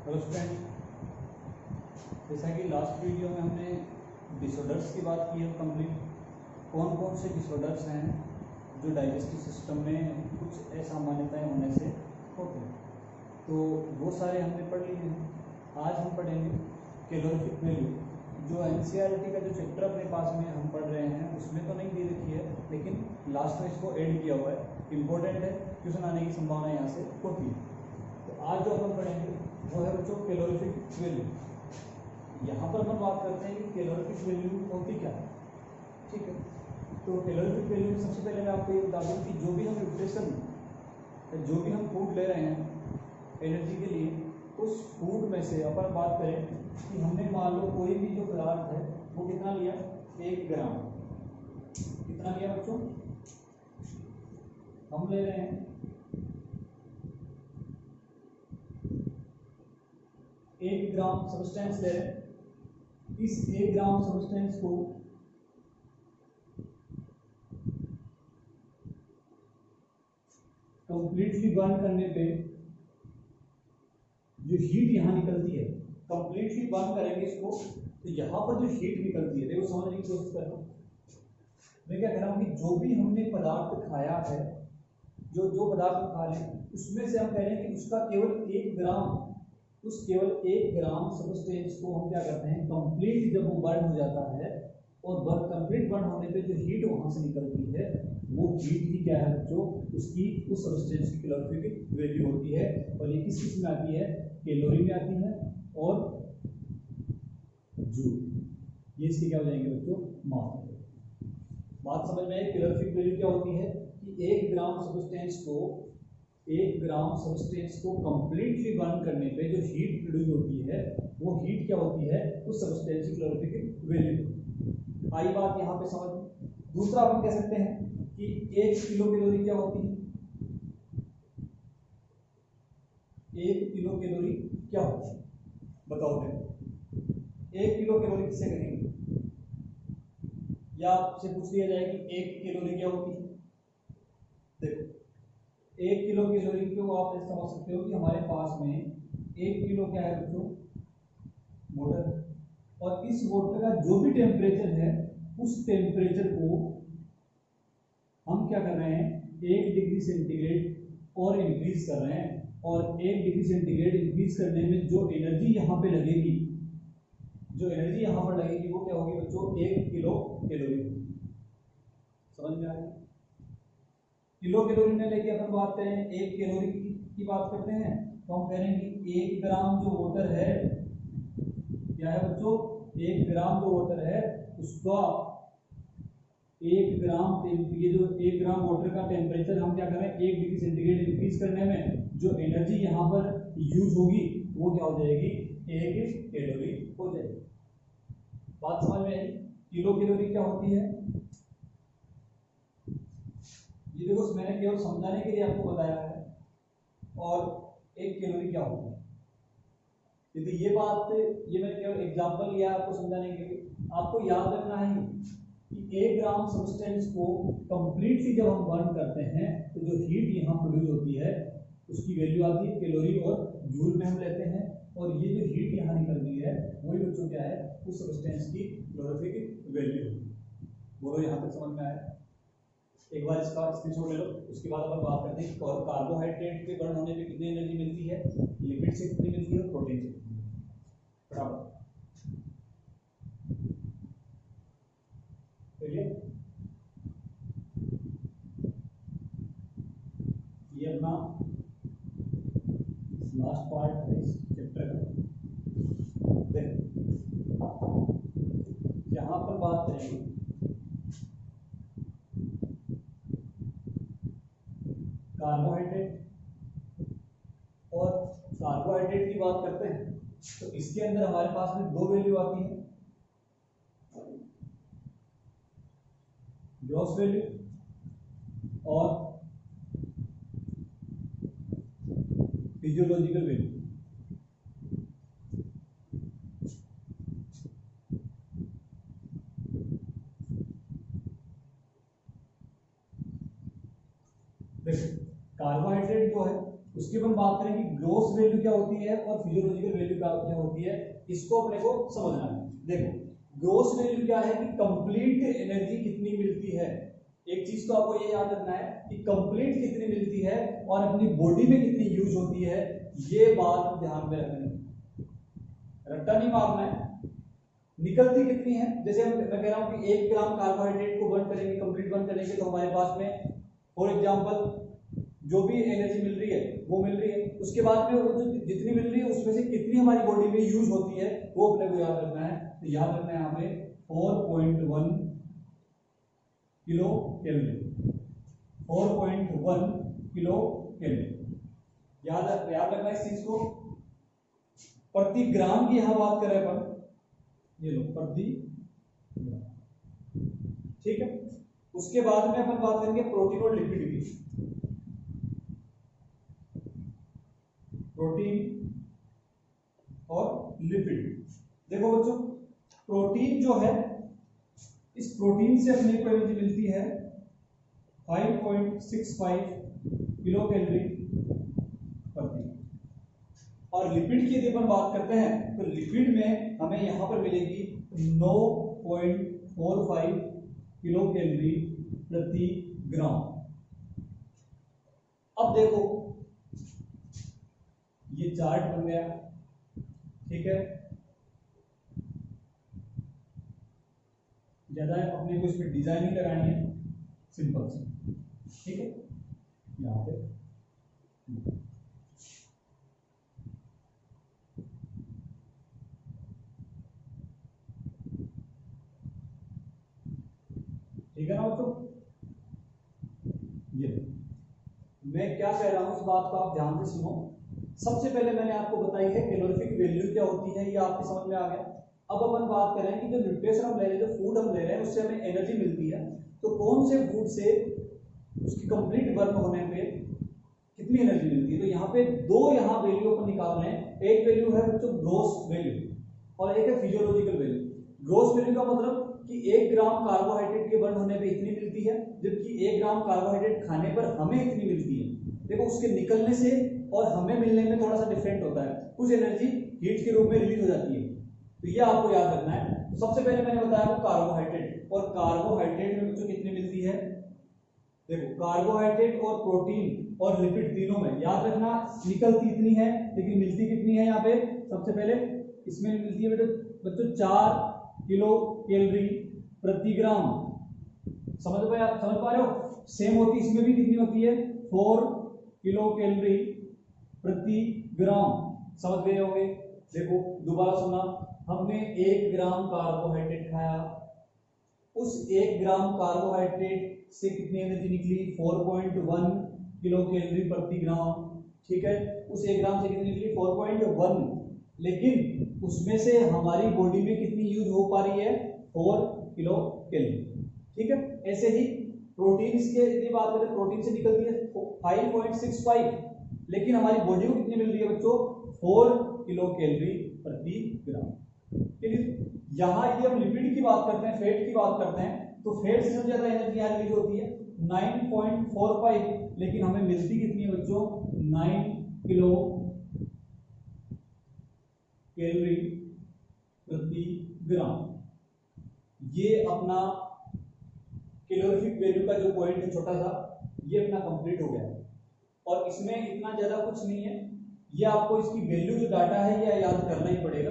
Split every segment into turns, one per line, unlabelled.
Hello student, जैसा कि last video में हमने डिसऑर्डर्स की बात की है कंप्लीट। कौन कौन से डिसऑर्डर्स हैं जो डाइजेस्टिव सिस्टम में कुछ असामान्यताएं होने से होते हैं, तो वो सारे हमने पढ़ लिए हैं। आज हम पढ़ेंगे कैलोरीफिक वैल्यू, जो एनसीईआरटी का जो चैप्टर अपने पास में हम पढ़ रहे हैं उसमें तो नहीं दे रखी है, लेकिन लास्ट में इसको ऐड किया हुआ है। इम्पोर्टेंट है, क्वेश्चन आने की संभावना यहाँ से होती है। तो आज जो हम पढ़ेंगे वो है बच्चों कैलोरीफिक वैल्यू। यहाँ पर हम बात करते हैं कि कैलोरीफिक वैल्यू होती क्या है। ठीक है, तो कैलोरीफिक वैल्यू में सबसे पहले मैं आपको ये बता दूँ कि जो भी हम न्यूट्रिशन, जो भी हम फूड ले रहे हैं एनर्जी के लिए, उस फूड में से अपन बात करें कि हमने मान लो कोई भी जो पदार्थ है वो कितना लिया, 1 ग्राम। कितना लिया बच्चों, हम ले रहे हैं 1 ग्राम सब्सटेंस ले रहे हैं। इस 1 ग्राम सब्सटेंस को कंप्लीटली बर्न करने पे जो हीट यहाँ निकलती है, कंप्लीटली बर्न करेंगे इसको, तो यहाँ पर जो हीट निकलती है, देखो समझने की कोशिश कर रहा हूँ मैं। क्या कह रहा हूँ कि जो भी हमने पदार्थ खाया है, जो पदार्थ खा लें उसमें से हम कह रहे हैं कि उसका केवल 1 ग्राम, उस केवल 1 ग्राम सब्सटेंस को हम क्या करते हैं, कंप्लीट जब वो बर्न हो जाता है और कंप्लीट बर्न होने पे जो हीट वहां से निकलती है, वो हीट ही क्या है बच्चों, उसकी उस सब्सटेंस की कैलोरीफिक वैल्यू होती है। और ये किस में आती है, कैलोरी में आती है और जूल, ये इसके क्या हो जाएंगे बच्चों, मास। बात समझ में आई। कैलोरीफिक वैल्यू क्या होती है कि 1 ग्राम सब्सटेंस को कंप्लीटली बर्न करने पे जो हीट प्रोड्यूस होती है, वो हीट क्या होती है, उस सब्सटेंस की कैलोरीफिक वैल्यू। आई बात यहाँ पे समझ। दूसरा अपन कह सकते हैं कि 1 किलो कैलोरी क्या होती है, 1 किलो कैलोरी क्या होती है, बताओ फिर 1 किलो कैलोरी किससे कहेंगे, या आपसे पूछ लिया जाए कि 1 कैलोरी क्या होती है। देखो 1 किलो कैलोरी को आप ऐसा समझ सकते हो कि हमारे पास में 1 किलो क्या है बच्चों, वाटर, और इस वाटर का जो भी टेम्परेचर है, उस टेम्परेचर को हम क्या कर रहे हैं, 1 डिग्री सेंटीग्रेड और इंक्रीज कर रहे हैं। और 1 डिग्री सेंटीग्रेड इंक्रीज करने में जो एनर्जी यहाँ पे लगेगी, जो एनर्जी यहाँ पर लगेगी वो क्या होगी बच्चों, 1 किलो कैलोरी। समझ में आ रहा है। किलो कैलोरी में लेके अपन बात करें 1 कैलोरी की बात करते हैं, तो हम कह रहे हैं कि 1 ग्राम जो वाटर है, क्या है बच्चों, 1 ग्राम जो वाटर है उसका 1 ग्राम, ये जो 1 ग्राम वाटर का टेम्परेचर हम क्या कर रहे हैं, 1 डिग्री सेंटीग्रेड इंक्रीज करने में जो एनर्जी यहाँ पर यूज होगी वो क्या हो जाएगी, 1 कैलोरी हो जाएगी। बात समझ में आई। किलो कैलोरी क्या होती है, ये देखो मैंने केवल समझाने के लिए आपको बताया है। और 1 कैलोरी क्या होती है, यदि ये बात, ये मैंने केवल एग्जांपल लिया आपको समझाने के लिए। आपको याद रखना है कि 1 ग्राम सब्सटेंस को कंप्लीटली जब हम बर्न करते हैं तो जो हीट यहाँ प्रोड्यूस होती है उसकी वैल्यू आती है कैलोरी, और जूल में हम लेते हैं। और ये जो हीट यहाँ निकल रही है वही बच्चों क्या है, उस सब्सटेंस की कैलोरीफिक वैल्यू। बोलो यहाँ तक समझ में आया। एक बार इसका स्क्रीनशॉट ले लो, उसके बाद अपन बात करते हैं कि कार्बोहाइड्रेट के बर्न होने पे कितनी एनर्जी मिलती है, लिपिड से कितनी मिलती है और प्रोटीन से कितनी मिलती है। बराबर, ये अपना लास्ट पार्ट है इस चैप्टर का। यहाँ पर बात करेंगे कार्बोहाइड्रेट, और कार्बोहाइड्रेट की बात करते हैं तो इसके अंदर हमारे पास में 2 वैल्यू आती है, ग्रॉस वैल्यू और फिजियोलॉजिकल वैल्यू। देखो कार्बोहाइड्रेट जो है उसकी अपन बात करेंगे ग्रोस वैल्यू क्या होती है और फिजियोलॉजिकल वैल्यू क्या होती है, इसको अपने को समझना है। देखो ग्रोस वैल्यू क्या है कि कंप्लीट एनर्जी कितनी मिलती है। एक चीज तो आपको ये याद रखना है कि कंप्लीट कितनी मिलती है और अपनी बॉडी में कितनी यूज होती है, ये बात ध्यान में रखनी है, रट्टा नहीं मारना है। निकलती कितनी है, जैसे मैं कह रहा हूं कि 1 ग्राम कार्बोहाइड्रेट को बर्न करेंगे, कंप्लीट बर्न करेंगे, तो हमारे पास में फॉर एग्जांपल जो भी एनर्जी मिल रही है वो मिल रही है, उसके बाद में वो जो जितनी मिल रही है उसमें से कितनी हमारी बॉडी में यूज होती है वो अपने को याद रखना है। तो याद रखना है यहाँ पे 4.1 किलो कैलोरी, 4.1 किलो कैलोरी याद रखना है इस चीज को। प्रति ग्राम की यहां बात करें अपन, ये लो प्रति ग्राम, ठीक है। उसके बाद में अपन बात करेंगे प्रोटीन और लिपिड की। प्रोटीन और लिपिड, देखो बच्चों प्रोटीन जो है, इस प्रोटीन से अपने को एनर्जी मिलती है 5.65 किलो कैलोरी प्रति। और लिपिड की यदि अपन बात करते हैं तो लिपिड में हमें यहां पर मिलेगी 9.45 किलो कैलोरी प्रति ग्राम। अब देखो ये चार्ट बन गया, ठीक है, ज्यादा अपने को इसमें डिजाइनिंग लगानी है, सिंपल से, ठीक है। यहां पे ठीक है ना बच्चों, ये मैं क्या कह रहा हूं इस बात को आप ध्यान से सुनो। सबसे पहले मैंने आपको बताई है कैलोरीफिक वैल्यू क्या होती है, ये आपके समझ में आ गया। अब अपन बात करें कि जो न्यूट्रिशन हम ले रहे हैं, जो फूड हम ले रहे हैं, उससे हमें एनर्जी मिलती है, तो कौन से फूड से उसकी कंप्लीट बर्न होने पे कितनी एनर्जी मिलती है। तो यहाँ पे दो यहाँ वैल्यू अपन निकाल रहे हैं, एक वैल्यू है बच्चों ग्रोस वैल्यू और एक है फिजियोलॉजिकल वैल्यू। ग्रोस वैल्यू का मतलब कि 1 ग्राम कार्बोहाइड्रेट के बर्न होने पे इतनी मिलती है, जबकि 1 ग्राम कार्बोहाइड्रेट खाने पर हमें इतनी मिलती है। देखो उसके निकलने से और हमें मिलने में थोड़ा सा डिफरेंट होता है, कुछ एनर्जी हीट के रूप में रिलीज हो जाती है, तो ये आपको याद रखना है। तो सबसे पहले मैंने बताया वो कार्बोहाइड्रेट, और कार्बोहाइड्रेट में बच्चों कितनी मिलती है, देखो कार्बोहाइड्रेट और प्रोटीन और लिपिड तीनों में याद रखना निकलती इतनी है, लेकिन मिलती कितनी है। यहाँ पे सबसे पहले इसमें मिलती है बच्चों 4 किलो कैलोरी प्रति ग्राम, समझ पा रहे हो। सेम होती इसमें भी कितनी होती है 4 किलो कैलोरी प्रति ग्राम, समझ गए होंगे। देखो दोबारा सुना, हमने 1 ग्राम कार्बोहाइड्रेट खाया, उस 1 ग्राम कार्बोहाइड्रेट से कितनी एनर्जी निकली 4.1 किलो कैलोरी प्रति ग्राम, ठीक है। उस 1 ग्राम से कितनी निकली 4.1, लेकिन उसमें से हमारी बॉडी में कितनी यूज हो पा रही है 4 किलो कैलोरी, ठीक है। ऐसे ही प्रोटीन की बात करें, प्रोटीन से निकलती है 5.65, लेकिन हमारी बॉडी को कितनी मिल रही है बच्चों 4 किलो कैलोरी प्रति ग्राम। यहां यदि हम लिपिड की बात करते हैं, फैट की बात करते हैं, तो फैट से सबसे ज्यादा एनर्जी यहाँ रिलीज होती है 9.45, लेकिन हमें मिलती कितनी है बच्चों 9 किलो कैलोरी प्रति ग्राम। ये अपना कैलोरीफिक वैल्यू का जो पॉइंट है छोटा सा, ये अपना कंप्लीट हो गया, और इसमें इतना ज्यादा कुछ नहीं है, ये आपको इसकी वैल्यू जो डाटा है ये याद करना ही पड़ेगा,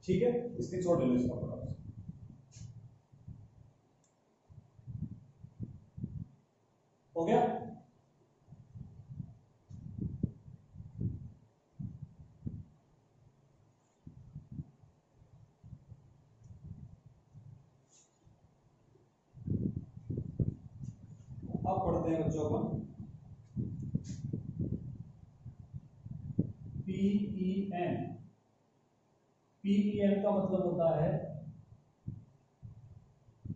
ठीक है। स्क्रीनशॉट ले लो इसका फटाफट। हो गया, अब पढ़ते हैं बच्चों अपन PEM। PEM का मतलब होता है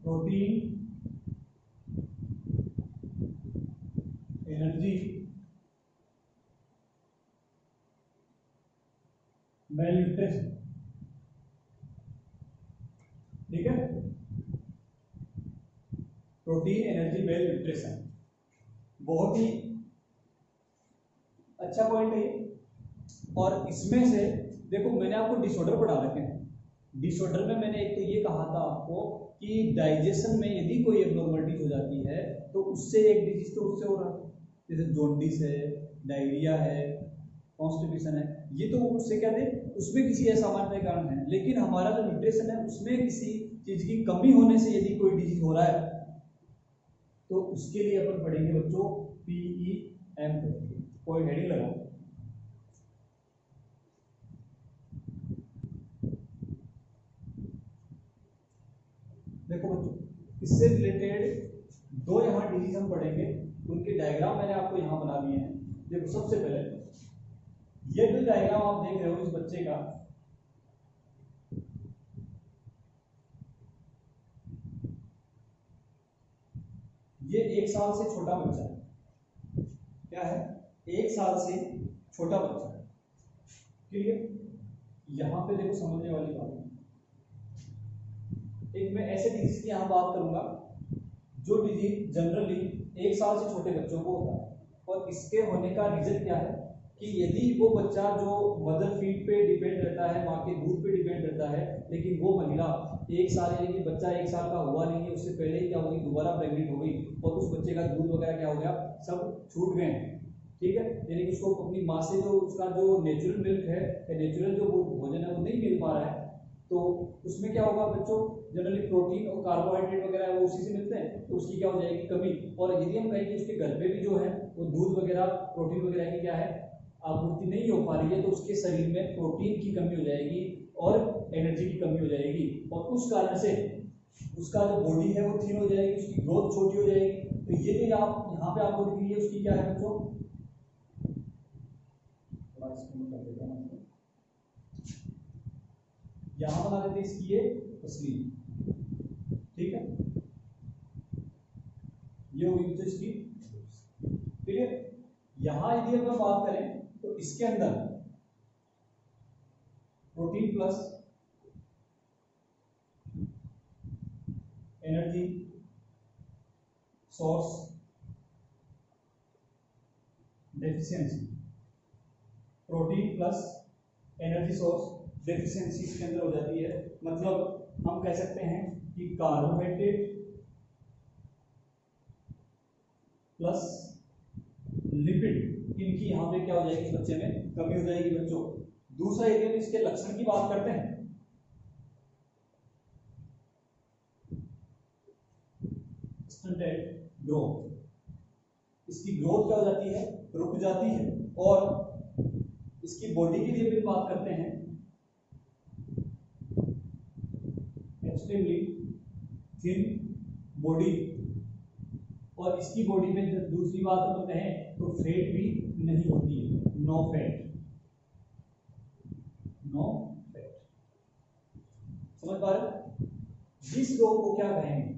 प्रोटीन एनर्जी मेलन्यूट्रिशन, ठीक है। प्रोटीन एनर्जी मेलन्यूट्रिशन बहुत ही अच्छा पॉइंट है ये। और इसमें से देखो मैंने आपको डिसऑर्डर पढ़ा रखे हैं। डिसऑर्डर में मैंने एक तो ये कहा था आपको कि डाइजेशन में यदि कोई एबनॉर्मलिटी हो जाती है तो उससे एक डिजीज तो उससे हो रहा है, जैसे जॉन्डिस है, डायरिया है, कॉन्स्टिपेशन है, ये तो उससे क्या थे, उसमें किसी असामान्य कारण है। लेकिन हमारा जो न्यूट्रिशन है उसमें किसी चीज की कमी होने से यदि कोई डिजीज हो रहा है तो उसके लिए अपन पढ़ेंगे बच्चों PEM। कोई हेडिंग लगाओ। देखो बच्चों इससे रिलेटेड दो यहाँ डिजीज हम पढ़ेंगे, उनके डायग्राम मैंने आपको यहाँ बना दिए हैं। देखो सबसे पहले ये जो डायग्राम आप देख रहे हो इस बच्चे का, ये 1 साल से छोटा बच्चा है। क्या है? 1 साल से छोटा बच्चा है। क्लियर? यहां पे देखो समझने वाली बात है, एक मैं ऐसे डिजीज की यहां बात करूंगा जो डिजीज जनरली 1 साल से छोटे बच्चों को होता है। और इसके होने का रीजन क्या है कि यदि वो बच्चा जो मदर फीड पे डिपेंड रहता है, माँ के दूध पे डिपेंड रहता है, लेकिन वो महिला 1 साल यानी कि बच्चा 1 साल का हुआ नहीं है, उससे पहले ही क्या होगी, दोबारा प्रेग्नेंट हो गई और उस बच्चे का दूध वगैरह क्या हो गया, सब छूट गए। ठीक है, यानी कि उसको अपनी माँ से जो उसका जो नेचुरल मिल्क है या नेचुरल जो भोजन है वो नहीं मिल पा रहा है, तो उसमें क्या होगा बच्चों, जनरली प्रोटीन और कार्बोहाइड्रेट वगैरह है वो उसी से मिलते हैं, तो उसकी क्या हो जाएगी, कमी। और यदि हम कहें कि उसके घर पे भी जो है वो दूध वगैरह प्रोटीन वगैरह की क्या है, आपूर्ति नहीं हो पा रही है, तो उसके शरीर में प्रोटीन की कमी हो जाएगी और एनर्जी की कमी हो जाएगी, और उस कारण से उसका जो बॉडी है वो थीन हो जाएगी, उसकी ग्रोथ छोटी हो जाएगी। तो ये जो आप यहाँ पे आपको दिख रही है उसकी क्या है बच्चों, यहाँ बना देते इसकी ये तस्वीर। ठीक है, ये होगी बच्चों इसकी। क्लियर? यहां यदि हम बात करें तो इसके अंदर protein plus energy source deficiency, protein plus energy source deficiency इसके अंदर हो जाती है। मतलब हम कह सकते हैं कि कार्बोहाइड्रेट प्लस लिपिड, इनकी यहां पे क्या हो जाएगी, बच्चे में कमी हो जाएगी बच्चों। दूसरा यदि हम इसके लक्षण की बात करते हैं, स्टंटेड ग्रोथ, इसकी ग्रोथ क्या हो जाती है, रुक जाती है। और इसकी बॉडी की यदि बात करते हैं, एक्सट्रीमली थिन बॉडी, और इसकी बॉडी में जब दूसरी बात हम कहें तो फेट भी नहीं होती है, नो फैट, नो फैट। समझ पा रहे? जिस रोग को क्या कहेंगे,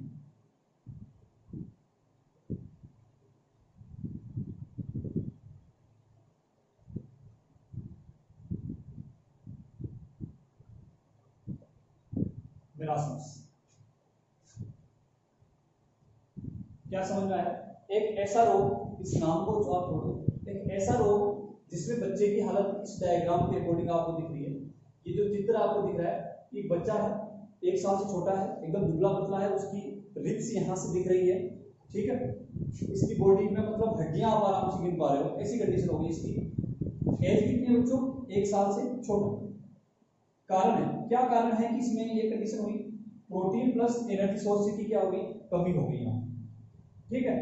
मेरासमस। क्या समझ में आया? एक ऐसा रोग, इस नाम को जो आप छोड़ो, एक ऐसा रोग जिसमें बच्चे की हालत इस डायग्राम के अकॉर्डिंग आपको दिख रही है। ये जो चित्र आपको दिख रहा है, एक बच्चा है 1 साल से छोटा है, एकदम दुबला पतला है, उसकी रिब्स यहाँ से दिख रही है। ठीक है, इसकी बॉडी में मतलब हड्डियां आप आराम से गिन पा रहे हो, ऐसी कंडीशन होगी इसकी। एज कितनी है बच्चों, 1 साल से छोटा। कारण है, क्या कारण है कि इसमें ये कंडीशन हुई, प्रोटीन प्लस एनर्जी सोर्स की क्या होगी, कमी हो गई यहाँ। ठीक है,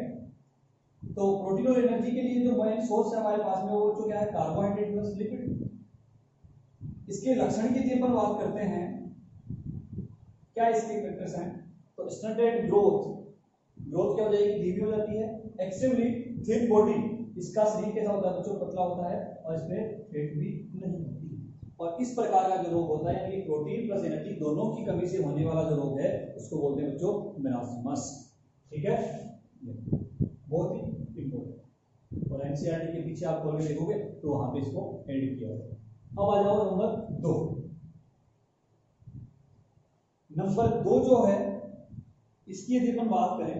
तो प्रोटीन और एनर्जी के लिए जो मेन सोर्स है हमारे पास में वो जो क्या है, कार्बोहाइड्रेट प्लस लिपिड। इसके लक्षण की अपन बात करते हैं, क्या इसके फैक्टर्स हैं, तो स्टंटेड ग्रोथ, ग्रोथ क्या हो जाएगी, धीमी हो जाती है। एक्सट्रीमली थिन बॉडी, इसका शरीर कैसा होता है बच्चों, पतला होता है, और इसमें फैट भी नहीं होती। और इस प्रकार का जो रोग होता है, यानी प्रोटीन प्लस एनर्जी दोनों की कमी से होने वाला जो रोग है उसको बोलते हैं बच्चों मेरास्मस। ठीक है, बहुत ही इंपॉर्टेंट। और एनसीईआरटी के पीछे आप खोल के देखोगे तो वहां पे इसको एडिट किया है। अब आ जाओ नंबर 2। नंबर 2 जो है, इसकी यदि अपन बात करें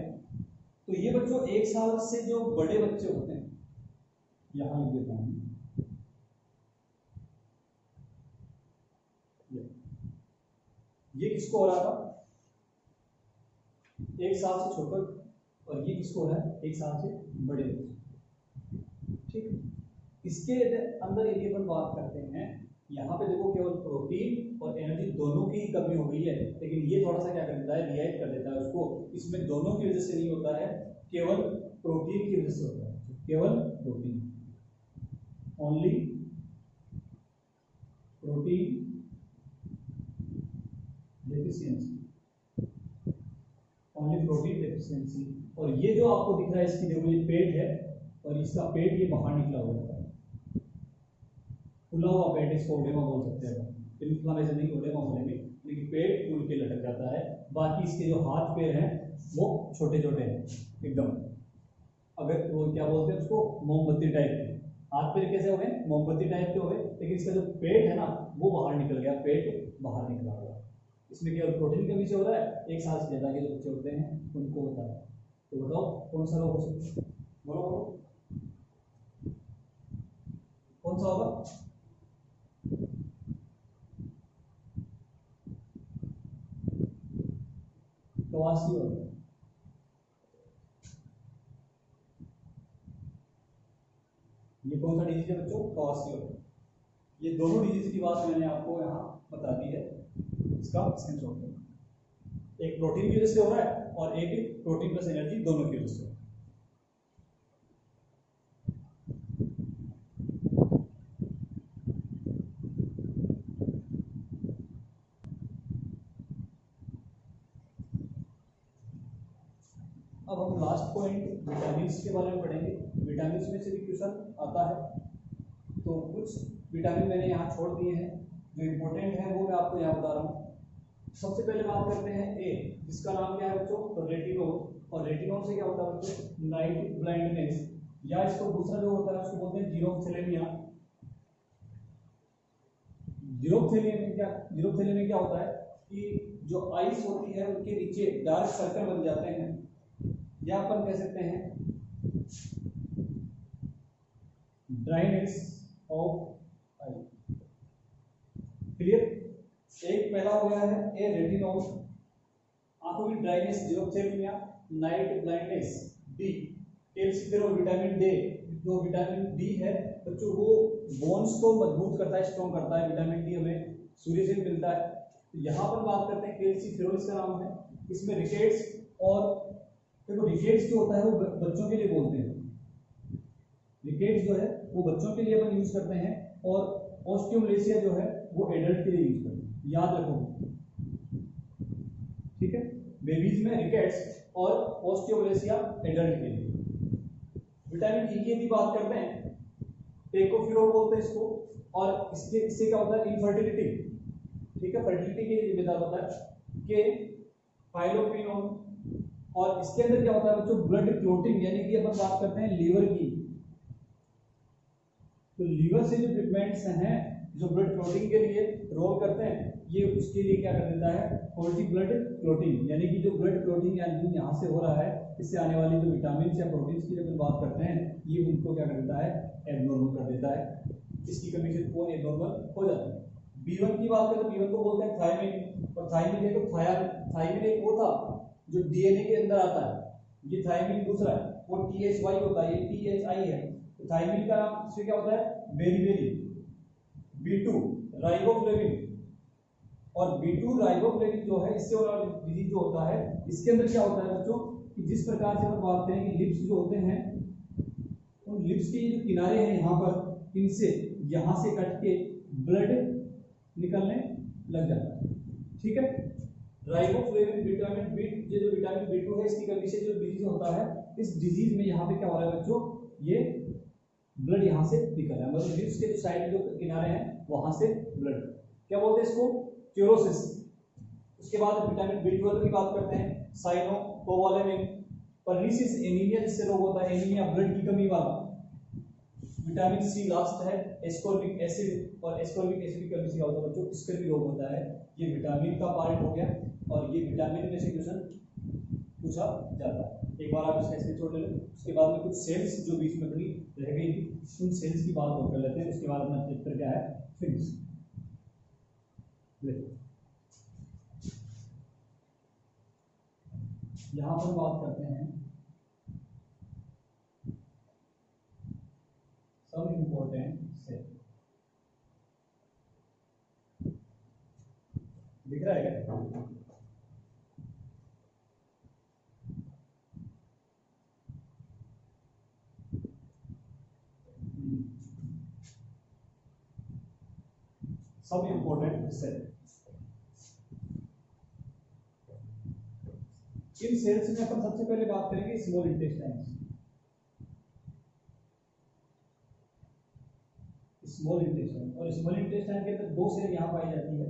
तो ये बच्चों 1 साल से जो बड़े बच्चे होते हैं, यहां लिख देता हूं, ये किसको हो रहा था, 1 साल से छोटे, और ये किसको हो रहा है, 1 साल से बड़े। ठीक, इसके अंदर यदि अपन बात करते हैं, यहाँ पे देखो केवल प्रोटीन और एनर्जी दोनों की कमी हो गई है, लेकिन ये थोड़ा सा क्या कर देता है, रिएक्ट कर देता है उसको। इसमें दोनों की वजह से नहीं होता है, केवल प्रोटीन की वजह से होता है, केवल protein, only protein deficiency, only protein deficiency. और ये जो आपको दिख रहा है, इसकी देखो ये पेट है, और इसका पेट ये बाहर निकला हुआ है, खुला हुआ पेट, इसको ओडेमा बोल सकते हैं, इन्फ्लेमेशन नहीं ओडेमा बोलेंगे, लेकिन पेट खुल के लटक जाता है। बाकी इसके जो हाथ पैर हैं वो छोटे छोटे हैं एकदम, अगर वो क्या बोलते हैं उसको, मोमबत्ती टाइप के। हाथ पैर कैसे हो गए, मोमबत्ती टाइप के हो गए, लेकिन इसका जो पेट है ना वो बाहर निकल गया, पेट बाहर निकला हुआ। इसमें केवल प्रोटीन की कमी से हो रहा है, 1 साल से ज्यादा के जो बच्चे होते हैं उनको होता है। तो बताओ कौन सा रोग हो सकता है, बोलो बोलो कौन सा होगा। क्वासियोल, ये कौन सा डिजीज है बच्चों, क्वासियोल। ये दोनों डिजीज की बात मैंने आपको यहाँ बता दी है, इसका स्क्रीनशॉट लेना। एक प्रोटीन की वजह से हो रहा है और एक प्रोटीन प्लस एनर्जी दोनों की वजह से। अब हम लास्ट पॉइंट विटामिन के बारे में पढ़ेंगे। विटामिन में से भी क्वेश्चन आता है, तो कुछ विटामिन मैंने यहाँ छोड़ दिए हैं, जो इम्पोर्टेंट है वो मैं आपको यहाँ बता रहा हूँ। सबसे पहले बात करते हैं ए, जिसका नाम क्या है बच्चों, तो रेटिनोल। और रेटिनोल से क्या होता है बच्चों, नाइट ब्लाइंडनेस, या इसको दूसरा जो होता है उसको बोलते हैं जीरोफ्थेलेमिया। जीरोफ्थेलेमिया क्या होता है कि जो आइस होती है उनके नीचे डार्क सर्कल बन जाते हैं, या अपन कह सकते हैं ड्राइनेस ऑफ आई। क्लियर, एक पहला हो गया है ए रेटिनोल, आंखों की dryness xerophthalmia, night blindness D, calcium, vitamin D. जो विटामिन डी है बच्चों वो बोन्स को मजबूत करता है, स्ट्रॉन्ग करता है। विटामिन डी हमें सूर्य से मिलता है। तो यहाँ पर बात करते हैं कैल्शियम, इसका नाम है। इसमें रिकेट्स, और देखो रिकेट्स जो होता है वो बच्चों के लिए बोलते हैं, रिकेट्स जो है वो बच्चों के लिए अपन यूज करते हैं, और ऑस्टियोमलेशिया जो है वो एडल्ट के लिए यूज करते हैं, याद रखो। ठीक है, बेबीज में रिकेट्स और ऑस्टियोमलेशिया एडल्ट के लिए। विटामिन ई की यदि बात करते हैं, टेकोफिरोल बोलते हैं इसको, और इससे क्या होता है, इनफर्टिलिटी। ठीक है, फर्टिलिटी के लिए जिम्मेदार होता है कि फाइलोक्विनोन। और इसके अंदर क्या होता है बच्चों, ब्लड क्लोटिंग, यानी कि अपन बात करते हैं लीवर की। तो लीवर से जो पिगमेंट्स हैं जो ब्लड क्लोटिंग के लिए रोल करते हैं, ये उसके लिए क्या कर देता है, थोड़ी ब्लड क्लोटिंग, यानी कि जो ब्लड क्लोटिंग यहाँ से हो रहा है, इससे आने वाली जो विटामिन या प्रोटीन की जब बात करते हैं, ये उनको क्या कर देता है, एबनॉर्मल कर देता है। इसकी कमी से वो एबनॉर्मल हो जाता है। B1 की बात करें तो B1 को बोलते हैं थायमिन, और थायमिन देखो थायमिन एक वो था जो डीएनए के अंदर आता है, ये थायमिन दूसरा है, वो THY होता है, ये THI है। तो थायमिन का नाम इससे क्या होता है, बेरीबेरी। B2 राइबोफ्लेविन, और B2 राइबोफ्लेविन जो है, इससे वाला डिजीज जो होता है, इसके अंदर क्या होता है बच्चों कि जिस प्रकार से हम बात करें कि लिप्स जो होते हैं, उन लिप्स के जो किनारे हैं यहाँ पर, इनसे यहाँ से कट के ब्लड निकलने लग जाता है। ठीक है, राइबोफ्लेविन विटामिन बी, ये जो विटामिन B2 है, इसकी कमी से जो डिजीज होता है, इस डिजीज में यहाँ पे क्या हो रहा है बच्चों, ये ब्लड यहाँ से निकल रहा है, मतलब लिप्स के जो साइड जो किनारे हैं वहां से ब्लड, क्या बोलते हैं इसको, क्यूरोसिस। उसके बाद विटामिन B12 की बात करते हैं, साइनोकोबालेमिन। पर्निसिस एनीमिया जिससे रोग होता है, एनीमिया ब्लड की कमी वाला। विटामिन सी लास्ट है, एस्कॉर्बिक एसिड, और एस्कॉर्बिक एसिड की कमी से क्या होता है बच्चों, इसका भी रोग होता है। ये विटामिन का पार्ट हो गया, और ये विटामिन में से क्वेश्चन पूछा जाता है। एक बार आप इसका स्क्रीनशॉट ले लो। उसके बाद में कुछ सेल्स जो बीच में थोड़ी रह गई थी, उन सेल्स की बात और कर लेते हैं। उसके बाद अपना चैप्टर क्या है, फिनिश। यहाँ पर बात करते हैं सम इम्पोर्टेंट सेल। दिख रहा है क्या? Some important cell. इन सेल्स में अपन सबसे पहले बात करेंगे स्मॉल इंटेस्टाइन। स्मॉल इंटेस्टाइन, और स्मॉल इंटेस्टाइन के अंदर दो सेल यहां पाई जाती है।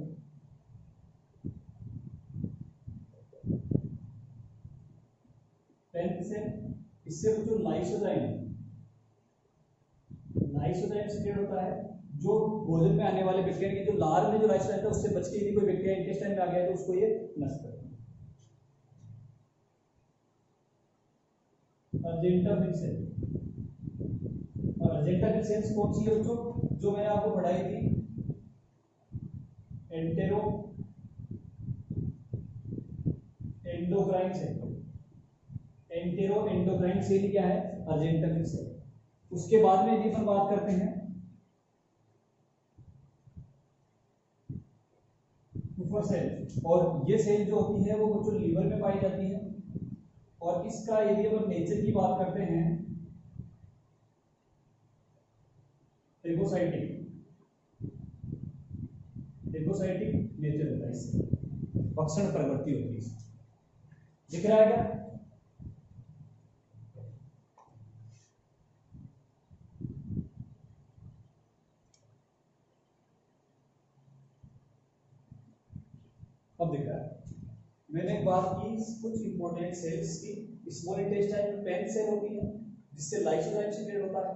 टेंथ सेल, इससे जो लाइसोजाइम है, लाइसोजाइम सीक्रेट होता है जो भोजन में आने वाले बैक्टीरिया की जो लार में जो लाइसोजाइम था उससे बच के यदि कोई बैक्टीरिया इंटेस्टाइन में आ गया है तो उसको ये नष्ट करता है। अर्जेंटाविन सेल, और अर्जेंटाविन सेल्स कौन सी है बच्चों? जो मैंने आपको पढ़ाई थी, entero endocrine cell. Entero endocrine cell क्या है? Argentaffin cell. उसके बाद में यदि अपन बात करते हैं कुफर सेल, और ये सेल जो होती है वो बच्चों लीवर में पाई जाती है। और इसका यदि अपन नेचर की बात करते हैं, एगोसाइटिक नेचर होता है इससे, भक्षण प्रवृत्ति होती है इससे। दिख रहा है क्या? अब दिख रहा है। मैंने बात की कुछ इंपॉर्टेंट सेल्स की। स्मॉल इंटेस्टाइन में 10 सेल होती है जिससे लाइसोजाइम सीक्रेट होता है।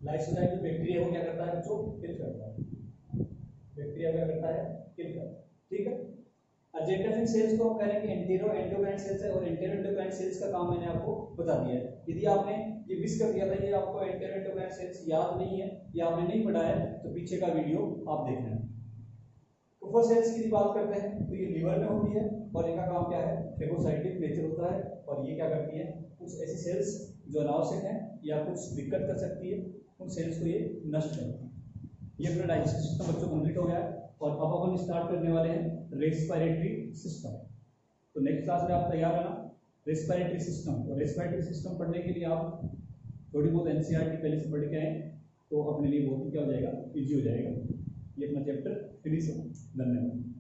लाइसोजाइम जो बैक्टीरिया को क्या करता है बच्चों? किल करता है। बैक्टीरिया क्या करता है? किल करता है। ठीक है। अर्जेंटाविन सेल्स को हम कहेंगे एंटेरो एंडोक्राइन सेल्स है, और एंटेरो एंडोक्राइन सेल्स का काम मैंने आपको बता दिया है। यदि आपने ये मिस कर दिया था, ये आपको एंटेरो एंडोक्राइन सेल्स याद नहीं है या आपने नहीं पढ़ा है, तो पीछे का वीडियो आप देख लेना। कुफर सेल्स की बात करते हैं तो ये लीवर में होती है, और इनका काम क्या है? फेगोसाइटिक नेचर होता है। और ये क्या करती है? कुछ ऐसी सेल्स जो अनावश्यक है या कुछ दिक्कत कर सकती है, उन सेल्स को ये नष्ट करती है। ये पूरा डाइजेस्टिव सिस्टम बच्चों कंप्लीट हो गया है, और अब अपन स्टार्ट करने वाले हैं रेस्पिरेटरी सिस्टम। तो नेक्स्ट क्लास में आप तैयार रहना। रेस्पिरेटरी सिस्टम, और रेस्पिरेटरी सिस्टम पढ़ने के लिए आप थोड़ी बहुत एनसीईआरटी पहले से पढ़ के आए तो अपने लिए बहुत क्या हो जाएगा? इजी हो जाएगा। ये अपना चैप्टर फिनिश हो। धन्यवाद।